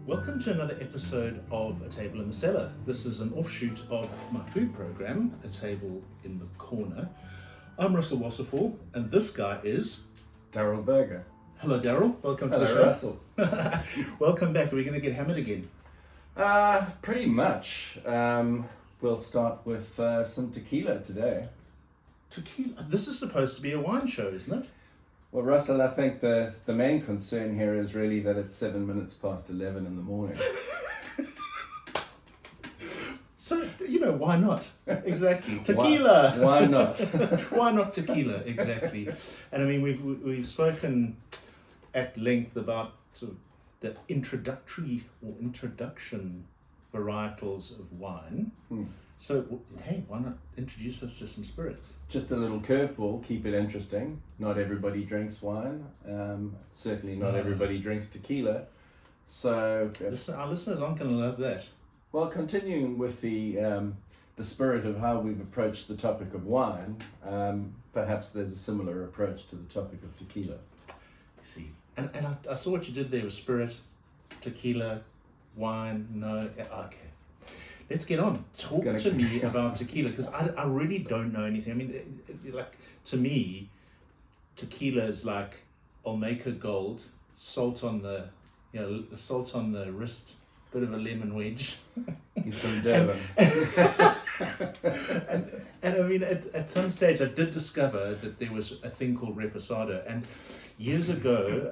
Welcome to another episode of A Table in the Cellar. This is an offshoot of my food program, A Table in the Corner. I'm Russell Wasserfall, and this guy is... Daryl Berger. Hello, Daryl. Welcome to Hello, the show. Russell. Welcome back. Are we going to get hammered again? Pretty much. We'll start with some tequila today. Tequila? This is supposed to be a wine show, isn't it? Well, Russell, I think the main concern here is really that it's 7 minutes past 11 in the morning. So, why not? Exactly. Tequila! Why not? Why not tequila? Exactly. And I mean, we've spoken at length about sort of the introduction varietals of wine. So, hey, why not introduce us to some spirits? Just a little curveball, keep it interesting. Not everybody drinks wine. Certainly not everybody drinks tequila. So, Our listeners aren't going to love that. well, continuing with the spirit of how we've approached the topic of wine, perhaps there's a similar approach to the topic of tequila. See, and I saw what you did there with spirit, tequila, wine. No, okay. Let's get on. Talk to me about tequila, because I really don't know anything. I mean, to me, tequila is like Olmeca Gold, salt on the wrist, bit of a lemon wedge. He's from Durban. and I mean, at some stage, I did discover that there was a thing called Reposado, and years ago,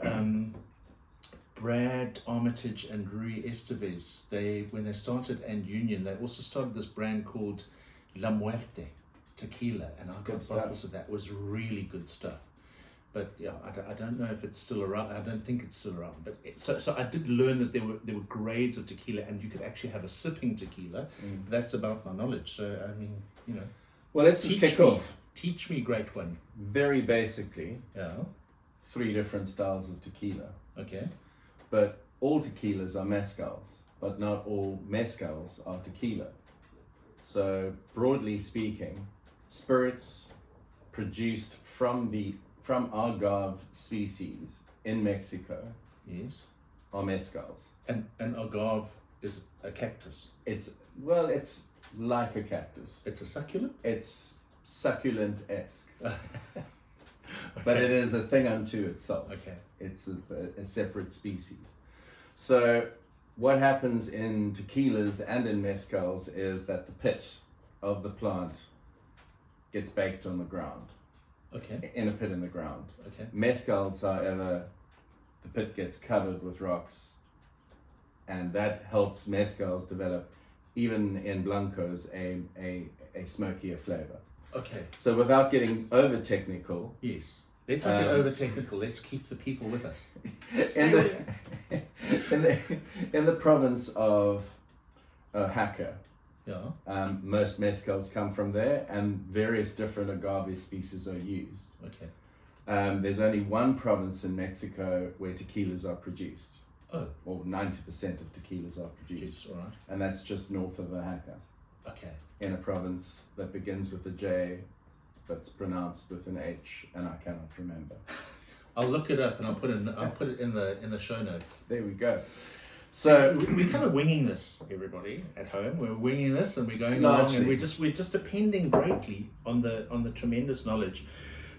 Brad Armitage and Rui Estevez, when they started And Union, they also started this brand called La Muerte Tequila, and I got bottles of that. It was really good stuff. But yeah, I don't know if it's still around. I don't think it's still around. But so I did learn that there were grades of tequila, and you could actually have a sipping tequila. That's about my knowledge. So I mean, Well, let's just kick off. Teach me, great one. Very basically, Yeah. 3 different styles of tequila. Okay. But all tequilas are mezcals, but not all mezcals are tequila. So broadly speaking, spirits produced from agave species in Mexico Yes. are mezcals. And agave is a cactus. It's like a cactus. It's a succulent? It's succulent-esque. But it is a thing unto itself. Okay. It's a separate species. So what happens in tequilas and in mezcals is that the pit of the plant gets baked on the ground. Okay. In a pit in the ground. Okay. Mezcals, however, the pit gets covered with rocks, and that helps mezcals develop, even in blancos, a smokier flavor. Okay. So without getting over technical, Yes. Let's not get over technical. Let's keep the people with us. in the province of Oaxaca, Yeah. most mezcals come from there, and various different agave species are used. Okay. There's only one province in Mexico where tequilas are produced, Oh. or 90% of tequilas are produced, Yes. All right. and that's just north of Oaxaca, Okay. in a province that begins with a J, that's pronounced with an H, and I cannot remember. I'll look it up and I'll put it in the show notes. There we go. So We're kind of winging this, everybody at home. We're winging this, and we're going Largely. along, and we're just depending greatly on the tremendous knowledge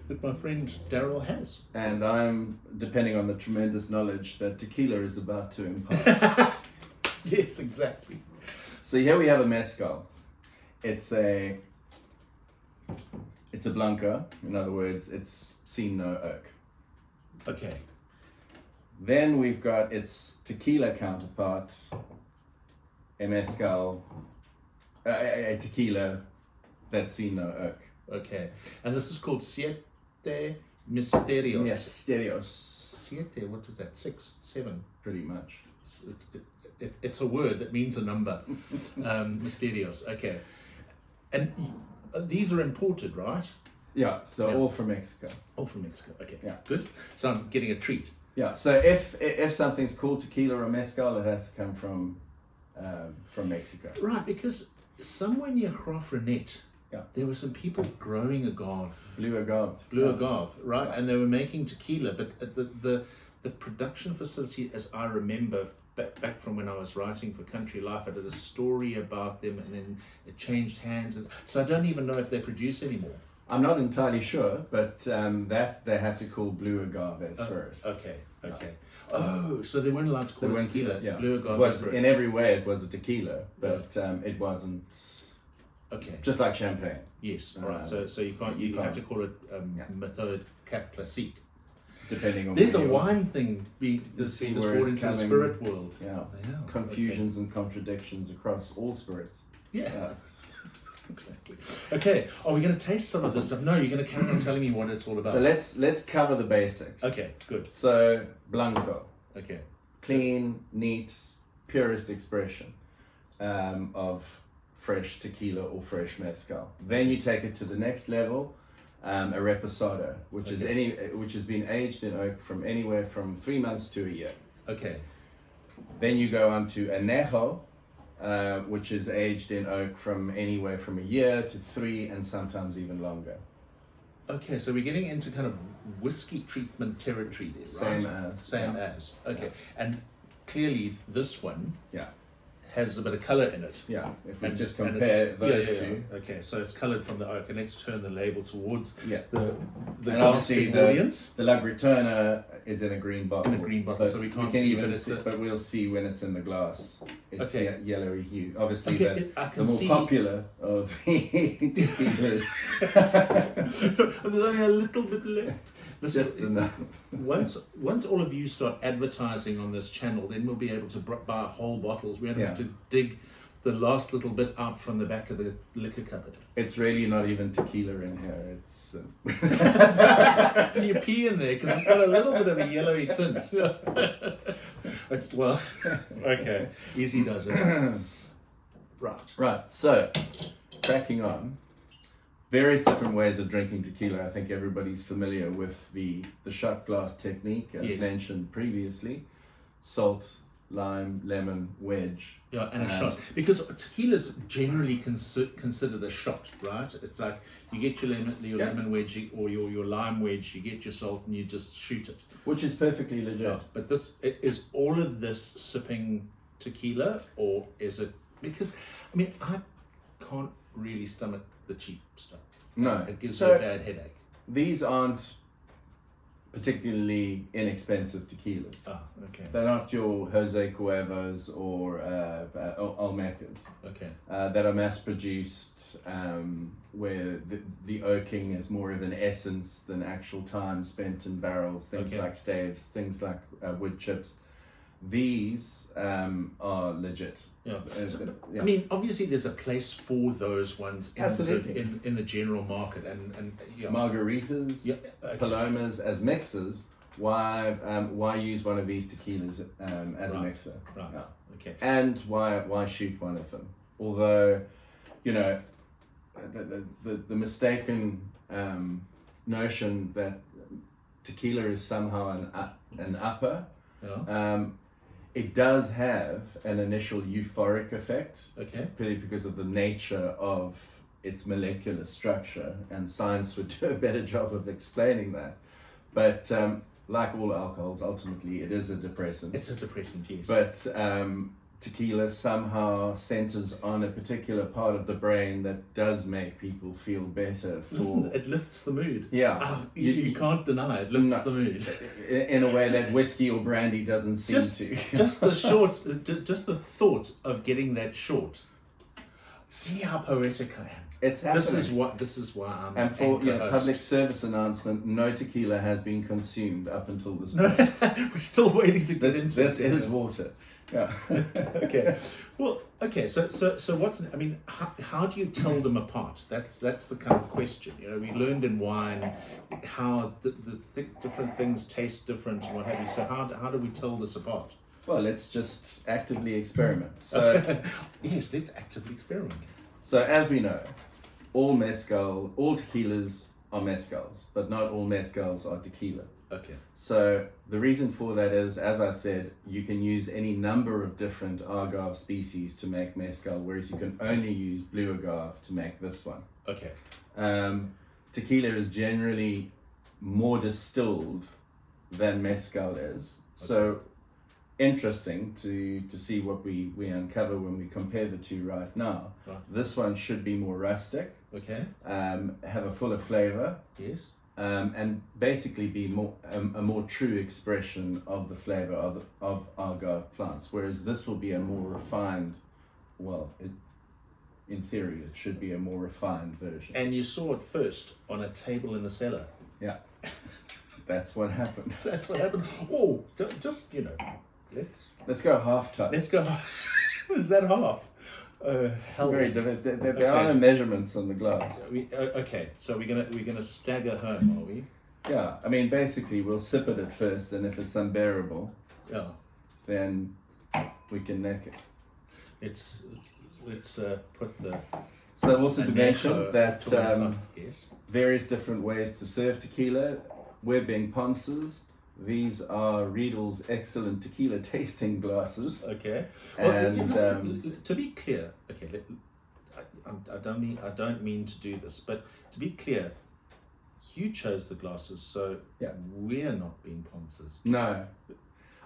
that my friend Daryl has. And I'm depending on the tremendous knowledge that tequila is about to impart. Yes, exactly. So here we have a mezcal. It's a blanca. In other words, it's seen no oak. Okay. Then we've got its tequila counterpart, a mezcal, a tequila that's seen no oak. Okay. And this is called Siete Misterios. Misterios. Siete, what is that? 6, 7? Pretty much. It's a word that means a number. Misterios. Okay. And these are imported, right? Yeah, so Yeah. all from Mexico. All from Mexico. Okay. Yeah. Good. So I'm getting a treat. Yeah, so if something's called tequila or mezcal, it has to come from Mexico. Right, because somewhere near Grafrenet, there were some people growing agave. Blue agave. Right? Yeah. And they were making tequila, but the production facility, as I remember, back from when I was writing for Country Life. I did a story about them, and then it changed hands, and so I don't even know if they produce anymore. I'm not entirely sure, but that they had to call blue agave spirit. Okay. So they weren't allowed to call it tequila. Yeah. Blue agave It was, spirit. in every way, it was a tequila, but it wasn't. Okay. Just like champagne. Yes. All right. So you can't. You have to call it Méthode Cap Classique. Depending on. There's a wine thing being just brought into the spirit world. Yeah. Confusions and contradictions across all spirits. Yeah. Exactly. Okay. Are we going to taste some of this stuff? No, you're going to carry on telling me what it's all about. So let's cover the basics. Okay. Good. So blanco. Okay. Clean, neat, purest expression of fresh tequila or fresh mezcal. Then you take it to the next level, a reposado, which has been aged in oak from anywhere from 3 months to a year. Okay. Then you go on to añejo, which is aged in oak from anywhere from a year to 3 and sometimes even longer. Okay, so we're getting into kind of whiskey treatment territory there, right? Same as. Okay, and clearly this one has a bit of colour in it. Yeah, if we just compare those two. Okay, so it's coloured from the oak, and let's turn the label towards the and obviously audience. The La Bretona is in a green bottle. In a green bottle, so we can't see, but we'll see when it's in the glass. It's yellowy hue. Obviously, the more popular of the tequilas. There's only a little bit left. Just enough. Once all of you start advertising on this channel, then we'll be able to buy whole bottles. We don't have to dig the last little bit out from the back of the liquor cupboard. It's really not even tequila in here. It's. Do you pee in there? Because it's got a little bit of a yellowy tint. Well, okay. Easy does it. Right. So, cracking on. Various different ways of drinking tequila. I think everybody's familiar with the shot glass technique, as mentioned previously. Salt, lime, lemon, wedge. Yeah, and a shot. Because tequila's generally considered a shot, right? It's like you get your lemon wedge or your lime wedge, you get your salt, and you just shoot it. Which is perfectly legit. Yeah, but is all of this sipping tequila, or is it... Because, I mean, I can't really stomach the cheap stuff. No. It gives me a bad headache. These aren't particularly inexpensive tequilas. Oh, okay. They're not your Jose Cuervos or Olmecas. Okay. That are mass produced, where the oaking is more of an essence than actual time spent in barrels, things like staves, things like wood chips. These are legit. Yeah. I mean, obviously there's a place for those ones in the general market, and margaritas, palomas as mixers. Why use one of these tequilas as a mixer? Right. Yeah. Okay. And why shoot one of them? Although, the mistaken notion that tequila is somehow an upper. Yeah. It does have an initial euphoric effect, purely because of the nature of its molecular structure, and science would do a better job of explaining that. But like all alcohols, ultimately it is a depressant. It's a depressant, yes. But tequila somehow centers on a particular part of the brain that does make people feel better. Listen, it lifts the mood. Yeah. You can't deny it lifts the mood. In a way that whiskey or brandy doesn't seem to. just the thought of getting that short. See how poetic I am. It's happening. This is why I'm. And for public service announcement, no tequila has been consumed up until this point. We're still waiting to get into this. This is water. Yeah. Okay. Well. Okay. So what's? I mean, how do you tell them apart? That's the kind of question. We learned in wine how the different things taste different and what have you. So how do we tell this apart? Well, let's just actively experiment. So yes, let's actively experiment. So as we know, all tequilas are mezcals, but not all mezcals are tequila. Okay. So the reason for that is, as I said, you can use any number of different agave species to make mezcal, whereas you can only use blue agave to make this one. Okay. Tequila is generally more distilled than mezcal is. So interesting to see what we uncover when we compare the two right now. Right. This one should be more rustic, Okay. have a fuller flavor, Yes. and basically be more a more true expression of the flavor of our agave plants. Whereas this will be a more refined, in theory, it should be a more refined version. And you saw it first on a table in the cellar. Yeah, that's what happened. That's what happened. Oh, just Let's go half touch. let's go. Is that half? It's very different. There are no measurements on the glass. Okay, so we're gonna stagger home, are we? Yeah, I mean, basically, we'll sip it at first, and if it's unbearable, Yeah. then we can neck it. Let's put the. So also to anejo mention that to one side. Yes. various different ways to serve tequila. We're being Ponce's. These are Riedel's excellent tequila tasting glasses. Okay. And listen, to be clear, okay, I don't mean to do this, but to be clear, you chose the glasses, so Yeah. we're not being Ponces. No,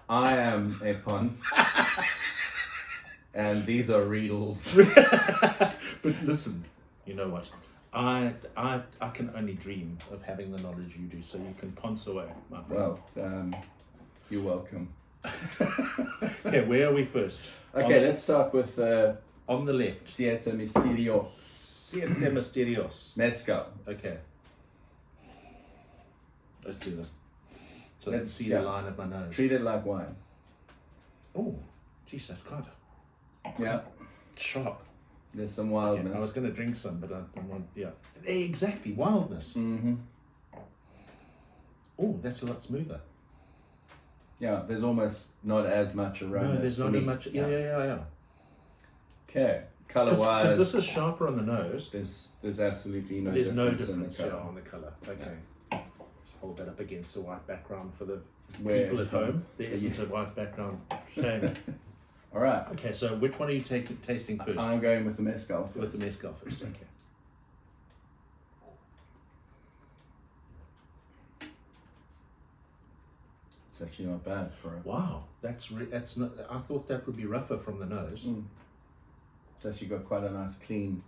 I am a Ponce. And these are Riedel's. But listen, you know what? I can only dream of having the knowledge you do, so you can ponce away, my friend. Well, you're welcome. Okay, where are we first? Okay, let's start with On the left. Siete Misterios. Siete Misterios. Mezcal. Okay. Let's do this. So Let's let's see yeah. the line of my nose. Treat it like wine. Oh, geez, that's kind of Yeah, sharp. there's some Okay, wildness. I was going to drink some, but I don't want. Yeah, exactly, wildness. Mm-hmm. Oh, that's a lot smoother. Yeah, there's almost not as much aroma. No, there's for not me. as much. Yeah. Okay, color wise, Because this is sharper on the nose. there's absolutely no There's no difference difference in the color. on the color. Okay. Just hold that up against a white background for the Where- people at home. There isn't a white background. Shame. All right, Okay, so which one are you tasting first? I'm going with the mezcal first. With the mezcal first. Okay. It's actually not bad for a. Wow, that's not. I thought that would be rougher from the nose. It's actually got quite a nice clean.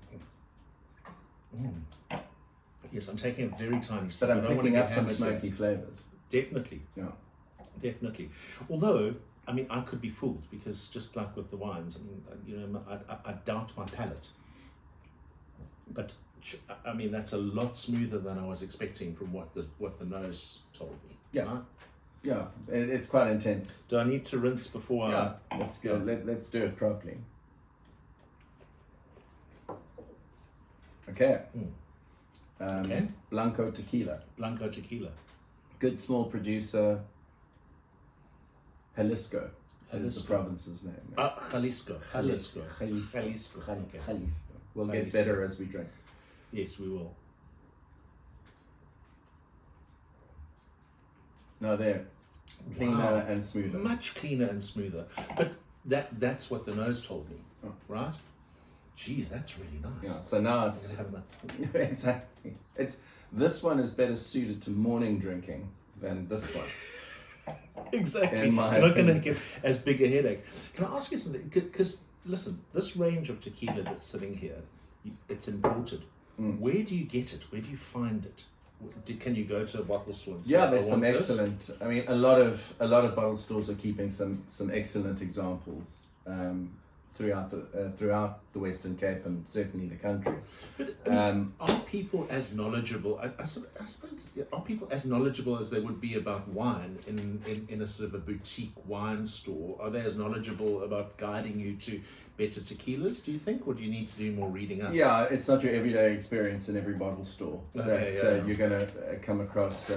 Yes, I'm taking a very tiny sip. But I'm I don't want to picking get up some hammered smoky here. flavors. Definitely, Yeah. definitely. Although, I mean, I could be fooled because just like with the wines, I mean, you know, I doubt my palate. But I mean, that's a lot smoother than I was expecting from what the nose told me. Yeah. Right? Yeah, it's quite intense. Do I need to rinse before Yeah, let's go. Let's do it properly. Okay. Okay. Blanco Tequila. Blanco Tequila? Good small producer. Jalisco is the Jalisco. province's name. Jalisco. Jalisco. Okay. Jalisco. We'll get Jalisco. better as we drink. Yes, we will. No, they're cleaner Wow. and smoother. Much cleaner and smoother. But that's what the nose told me, right? Geez, that's really nice. Yeah. So now I'm it's gonna have exactly. This one is better suited to morning drinking than this one. exactly. In my You're not going to opinion. get as big a headache. Can I ask you something? Because listen, this range of tequila that's sitting here, it's imported. Where do you get it? Where do you find it? Can you go to a bottle store and say, Yeah, there's I some want this? excellent. I mean, a lot of bottle stores are keeping some excellent examples throughout the Western Cape and certainly the country. But I mean, are people as knowledgeable? I suppose are people as knowledgeable as they would be about wine in a sort of a boutique wine store? Are they as knowledgeable about guiding you to better tequilas? Do you think, or do you need to do more reading up? Yeah, it's not your everyday experience in every bottle store Okay, that yeah. you're gonna come across.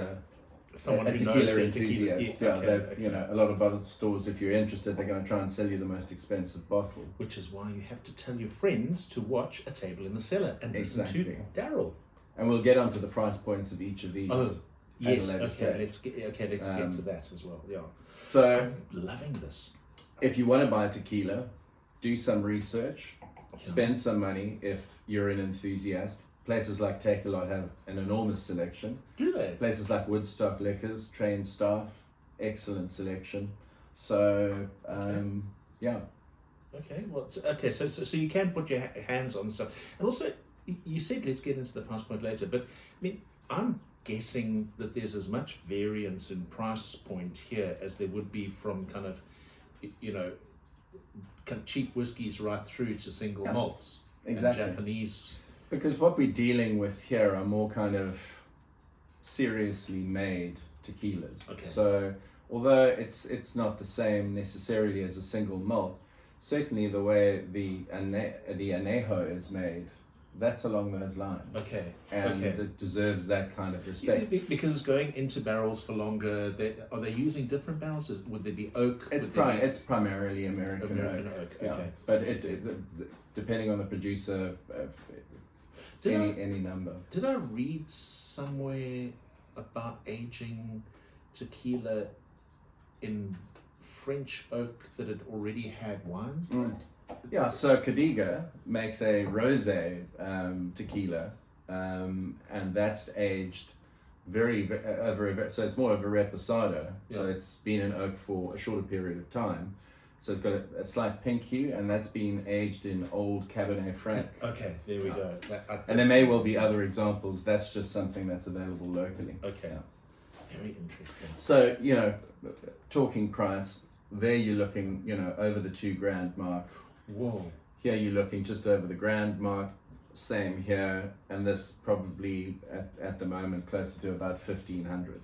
Someone a who tequila knows their enthusiast. tequila. Yeah, you know, a lot of bottle stores, if you're interested, they're going to try and sell you the most expensive bottle. Which is why you have to tell your friends to watch A Table in the Cellar and Exactly. listen to Daryl. And we'll get onto the price points of each of these. Oh, at a yes. later Okay, stage. let's get to that as well. Yeah. So, I'm loving this. if you want to buy tequila, do some research, spend some money if you're an enthusiast. Places like Take A Lot have an enormous selection. Do they? Places like Woodstock Liquors, trained staff, excellent selection. So yeah. Okay, well, so you can put your hands on stuff, and also you said let's get into the price point later, but I mean, I'm guessing that there's as much variance in price point here as there would be from kind of, kind of cheap whiskies right through to single malts, exactly. and Japanese. Because what we're dealing with here are more kind of seriously made tequilas. Okay. So although it's not the same necessarily as a single malt, certainly the way the añejo is made, that's along those lines. Okay. And it deserves that kind of respect. Because it's going into barrels for longer. Are they using different barrels? Would they be oak? It's primarily American oak. Okay. Yeah. But it depending on the producer, any number. Did I read somewhere about aging tequila in French oak that had already had wines in it? Yeah, so Cadiga makes a rosé tequila, and that's aged so it's more of a reposado. Yeah. So it's been in oak for a shorter period of time. So it's got a slight pink hue, and that's been aged in old Cabernet Franc. Okay, there we go. And there may well be other examples. That's just something that's available locally. Okay. Yeah. Very interesting. So, talking price, there you're looking, over the $2,000 mark. Whoa. Here you're looking just over the grand mark. Same here, and this probably at the moment closer to about 1,500.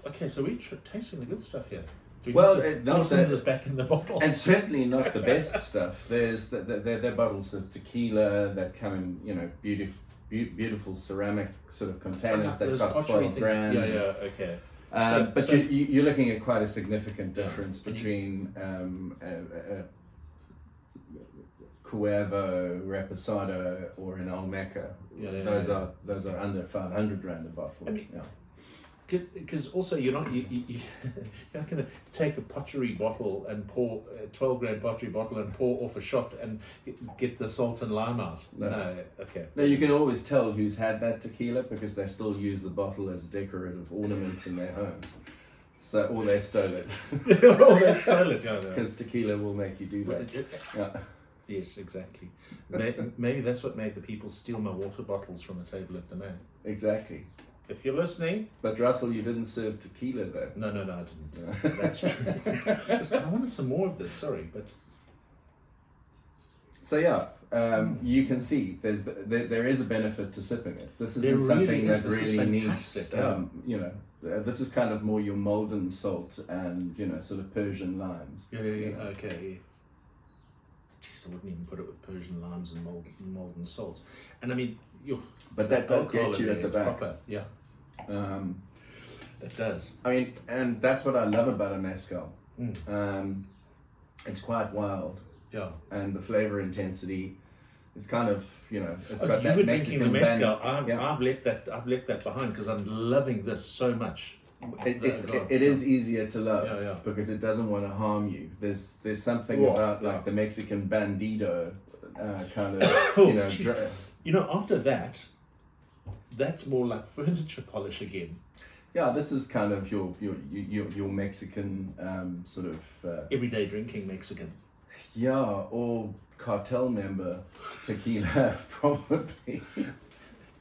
Okay, so we're tasting the good stuff here. Do we Well, need to pour some of this back in the bottle? And certainly not the best stuff. There's they're bottles of tequila that come in, beautiful ceramic sort of containers that cost $12,000. Yeah, okay. But you're looking at quite a significant difference between Cuervo, Reposado, or an Olmeca. Those are under $500 a bottle. I mean, because also you're not going to take a pottery bottle and pour a 12-gram pottery bottle and pour off a shot and get the salt and lime out. No, okay. No, you can always tell who's had that tequila because they still use the bottle as decorative ornaments in their homes. So, or they stole it. Or they stole it, yeah. Because tequila will make you do that. Yeah. Yes, exactly. Maybe that's what made the people steal my water bottles from the table at Domain. Exactly. If you're listening. But Russell, you didn't serve tequila though. No, I didn't. That's true. Listen, I wanted some more of this, sorry, but. So you can see there is a benefit to sipping it. This isn't really something is. that This really needs, this is kind of more your Malden salt and, sort of Persian limes. Yeah, okay. Jeez, I wouldn't even put it with Persian limes and Malden salt. And I mean, but that does get you at the back. Proper, yeah. It does. I mean, and that's what I love about a mezcal. It's quite wild. Yeah. And the flavor intensity is kind of, it's got you that were Mexican drinking the mezcal. band. I've let that behind because I'm loving this so much. It is easier to love Yeah. because it doesn't want to harm you. There's something about like the Mexican bandido kind of after that, that's more like furniture polish again. Yeah, this is kind of your Mexican sort of everyday drinking Mexican. Yeah, or cartel member tequila probably.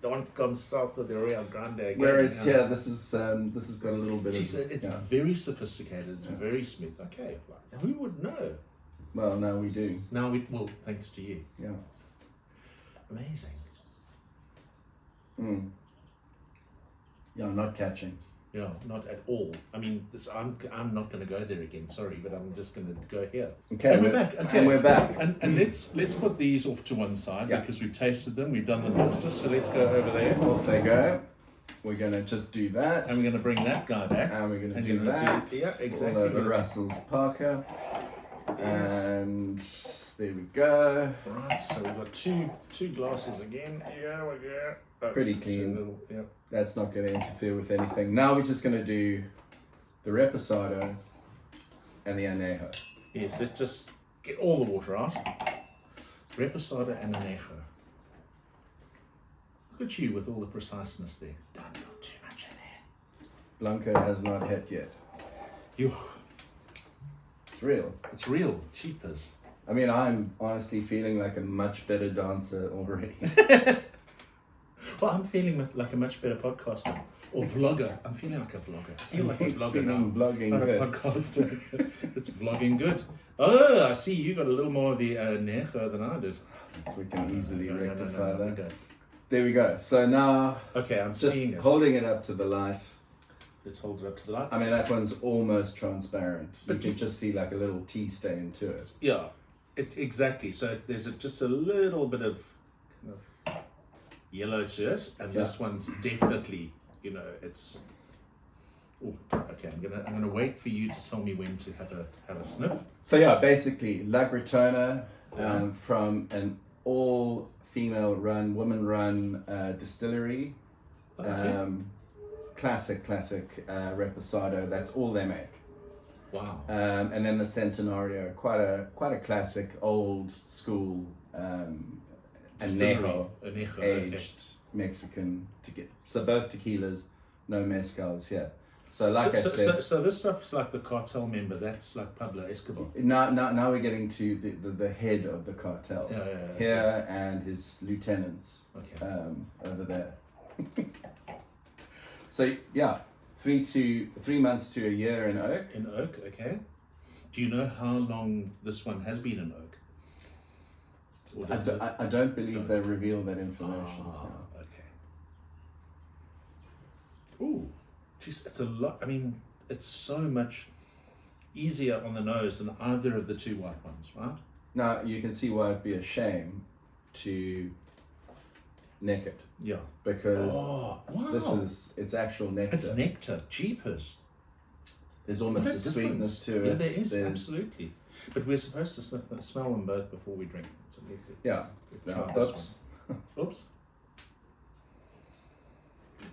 Don't come south of the Rio Grande again. Whereas this is got a little bit of. It's very sophisticated. It's very smooth. Okay, who would know? Well, now we do. Thanks to you. Yeah. Amazing. Yeah, not catching. Yeah, not at all. I mean, I'm not going to go there again. Sorry, but I'm just going to go here. Okay, and we're back. Okay. And we're back. And let's put these off to one side because we've tasted them. We've done them justice. So let's go over there. Off they go. We're going to just do that. And we're going to bring that guy back. And we're going to do that. Yeah, exactly. All over Russell's Parker. Yes. And there we go. Right, so we've got two glasses again. Here we go. Pretty clean. That's not going to interfere with anything. Now we're just going to do the Reposado and the Añejo. Yes, let's just get all the water out. Reposado and Añejo. Look at you with all the preciseness there. Don't put too much in there. Blanco has not hit yet. It's real. It's real. Cheapers. I mean, I'm honestly feeling like a much better dancer already. Well, I'm feeling like a much better podcaster or vlogger. I'm feeling like a vlogger. I feel like a vlogger now. Vlogging Not a good. podcaster. It's vlogging good. Oh, I see you got a little more of the necho than I did. We can easily No, rectify that. Okay. There we go. So now, Okay, I'm just seeing it. holding it up to the light. Let's hold it up to the light. I mean, that one's almost transparent. But You can just see like a little tea stain to it. Yeah, exactly. So there's just a little bit of kind of yellow to it, and this one's definitely, it's. Oh, okay. I'm gonna wait for you to tell me when to have a sniff. So yeah, basically, La Gritona Yeah. from an all-female run, woman-run distillery. Okay. Classic Reposado. That's all they make. Wow. And then the Centenario, quite a classic, old school Distillery. añejo, Okay. aged Mexican tequila. So both tequilas, no mezcals here. So like I said, So this stuff's like the cartel member. That's like Pablo Escobar. now we're getting to the head of the cartel Yeah. here and his lieutenants Okay. over there. So yeah, 3 months to a year in oak. In oak. Okay. Do you know how long this one has been in oak? Or does it? I don't believe they reveal that information. Ah, No. okay. Ooh, geez, it's a lot. I mean, it's so much easier on the nose than either of the two white ones, right? Now you can see why it'd be a shame to neck it, Yeah. because Oh, wow. it's actual nectar. It's nectar. Jeepers. There's almost What a a sweetness difference. to it. Yeah, there is, There's- absolutely. But we're supposed to smell them both before we drink. So Yeah. try No, this oops. one. Oops.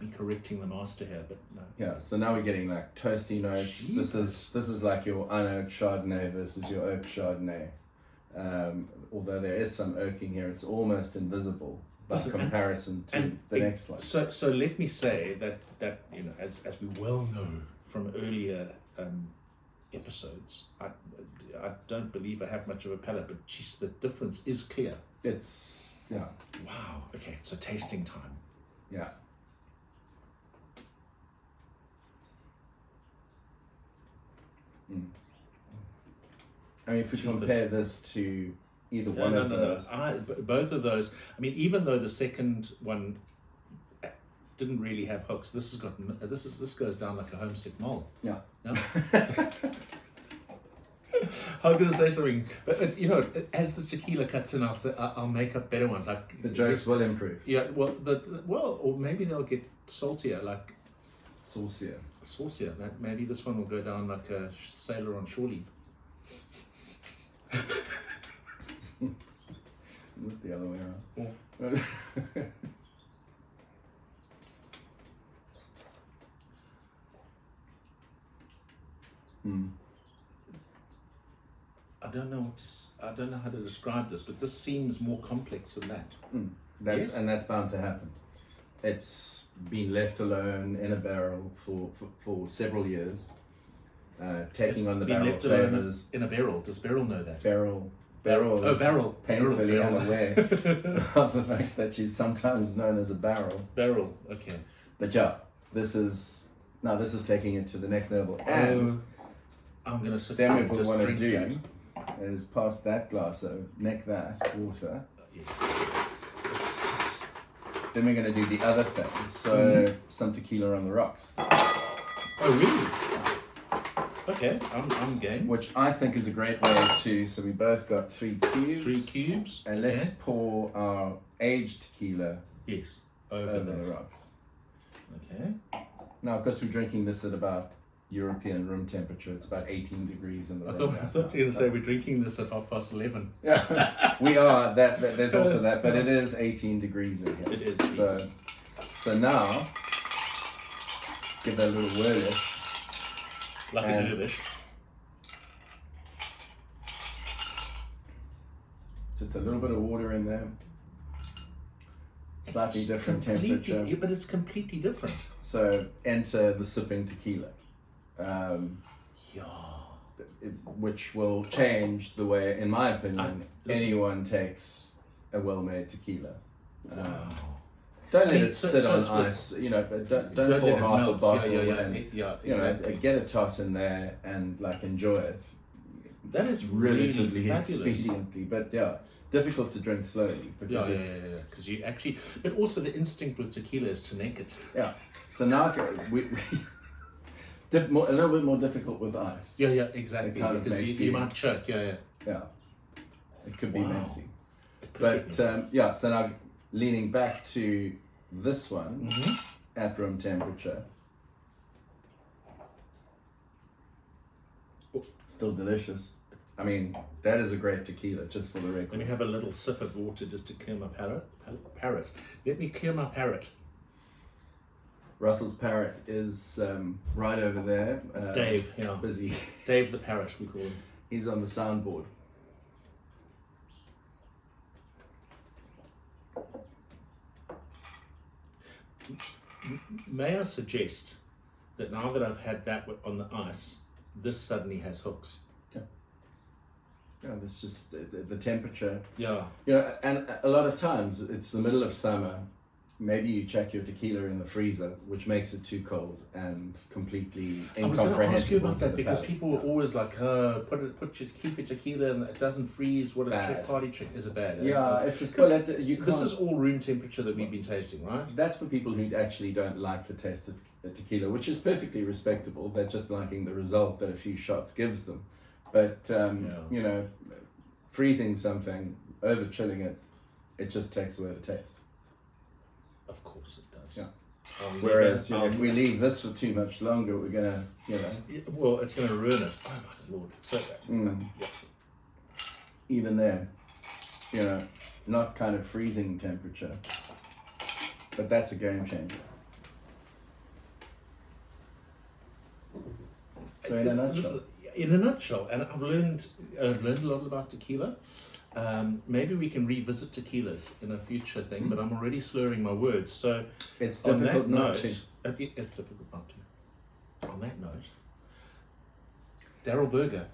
Me correcting the master here, but no. Yeah. So now we're getting like toasty notes. Jeepers. This is like your unoaked Chardonnay versus your oak Chardonnay. Although there is some oaking here, it's almost invisible by Listen, comparison to the next one. So let me say that as we well know from earlier episodes, I don't believe I have much of a palate, but geez, the difference is clear. It's yeah. Wow. Okay, so tasting time. Yeah. I mean, if we compare this to either one of those, Both of those. I mean, even though the second one didn't really have hooks, this goes down like a homesick mole. yeah. I was going to say something, but as the tequila cuts in, I'll make up better ones. Like The jokes will improve. Yeah, or maybe they'll get saltier, like Saucier. saucier. Maybe this one will go down like a sailor on shore leave. Not the other way around. Yeah. I don't know how to describe this, but this seems more complex than that. That's Yes. and that's bound to happen. It's been left alone in a barrel for several years, taking on the Been barrel left alone flavors. in a barrel. Does barrel know that? Barrel Oh, is barrel. painfully Barrel. unaware of the fact that she's sometimes known as a barrel. Barrel. Okay. But yeah, this is taking it to the next level. And I'm gonna sit then here what and we just want to drink do that. is pass that glass over, neck that water. Yes. Then we're going to do the other thing. So some tequila on the rocks, Oh really? Okay, I'm game. which I think is a great way to. So we both got 3 cubes. 3 cubes. And let's pour our aged tequila Yes. Over over that. the rocks. Okay. Now, of course, we're drinking this at about European room temperature. It's about 18 degrees in the I room. thought you were going to say we're drinking this at 11:30. Yeah, we are. There's also that, but it is 18 degrees in here. It is. So now, give that a little whirlish. Like a and- dervish. Just a little bit of water in there. Slightly It's different completely- temperature. yeah, but it's completely different. So enter the sipping tequila. Yeah. which will change the way, in my opinion, listen. anyone takes a well-made tequila. Wow. Don't let it sit on ice, but don't let pour it half a melt. bottle Yeah, exactly. get a tot in there and like enjoy it. That is Relatively really fabulous. expediently, but difficult to drink slowly. Because Because you actually, but also the instinct with tequila is to neck it. Yeah. So now we a little bit more difficult with ice. Yeah, exactly. Because you might choke. Yeah. It could be messy. But So now leaning back to this one at room temperature. Still delicious. I mean, that is a great tequila, just for the record. let me have a little sip of water just to clear my parrot. Let me clear my parrot. Russell's parrot is right over there. Dave, busy. Dave the parrot, we call him. He's on the soundboard. May I suggest that now that I've had that on the ice, this suddenly has hooks. Yeah, that's just the temperature. Yeah. And a lot of times it's the middle of summer. Maybe you check your tequila in the freezer, which makes it too cold and completely incomprehensible. I was going to ask you about that because palate. people were always like, keep your tequila and it doesn't freeze. What a party trick. Is it bad? Yeah, it's just this is all room temperature that we've been tasting, right? That's for people who actually don't like the taste of tequila, which is perfectly respectable. They're just liking the result that a few shots gives them. But freezing something, over chilling it, it just takes away the taste. Of course it does. Yeah. Whereas if we leave this for too much longer, we're gonna, well, it's gonna ruin it. Oh my lord! So even there, not kind of freezing temperature, but that's a game changer. So in a nutshell, and I've learned a lot about tequila. Maybe we can revisit tequilas in a future thing, but I'm already slurring my words. So it's difficult not to. It's difficult not to. On that note, Daryl Berger,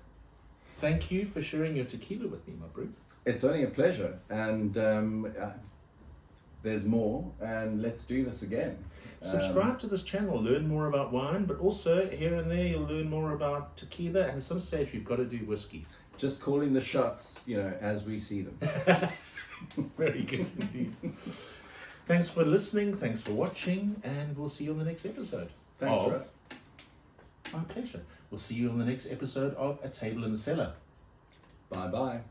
thank you for sharing your tequila with me, my bro. It's only a pleasure, and there's more, and let's do this again. Subscribe to this channel, learn more about wine, but also here and there you'll learn more about tequila, and at some stage we've got to do whiskey. Just calling the shots, as we see them. Very good indeed. Thanks for listening, thanks for watching, and we'll see you on the next episode. Thanks, Russ. My pleasure. We'll see you on the next episode of A Table in the Cellar. Bye-bye.